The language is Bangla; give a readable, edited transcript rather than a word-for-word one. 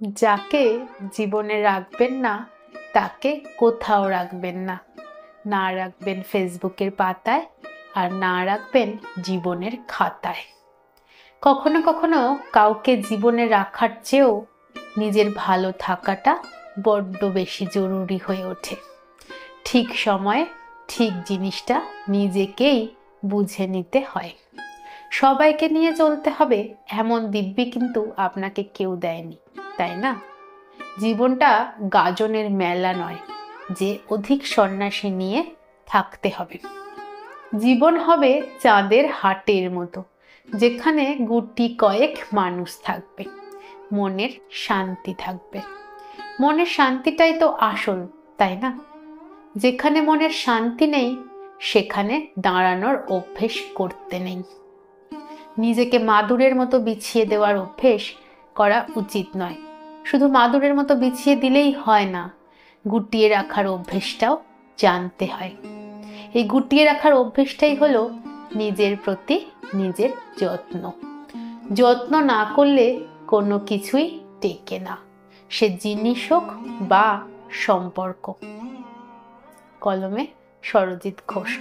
যাকে জীবনে রাখবেন না তাকে কোথাও রাখবেন না। না রাখবেন ফেসবুকের পাতায়, আর না রাখবেন জীবনের খাতায়। কখনো কখনো কাউকে জীবনে রাখার চেয়েও নিজের ভালো থাকাটা বড্ড বেশি জরুরি হয়ে ওঠে। ঠিক সময়ে ঠিক জিনিসটা নিজেকেই বুঝে নিতে হয়। সবাইকে নিয়ে চলতে হবে এমন দিব্যি কিন্তু আপনাকে কেউ দেয়নি, তাই না? জীবনটা গাজনের মেলা নয় যে অধিক সন্ন্যাসী নিয়ে থাকতে হবে। জীবন হবে চাঁদের হাটের মতো, যেখানে গুটি কয়েক মানুষ থাকবে, মনের শান্তি থাকবে। মনের শান্তিটাই তো আসল, তাই না? যেখানে মনের শান্তি নেই সেখানে দাঁড়ানোর অভ্যেস করতে নেই। নিজেকে মাদুরের মতো বিছিয়ে দেওয়ার অভ্যেস করা উচিত নয়। শুধু মাদুরের মতো বিছিয়ে দিলেই হয় না, গুটিয়ে রাখার অভ্যেসটাও জানতে হয়। এই গুটিয়ে রাখার অভ্যেসটাই হলো নিজের প্রতি নিজের যত্ন। যত্ন না করলে কোনো কিছুই টেকে না, সে জিনিস হোক বা সম্পর্ক। কলমে সরজিৎ ঘোষ।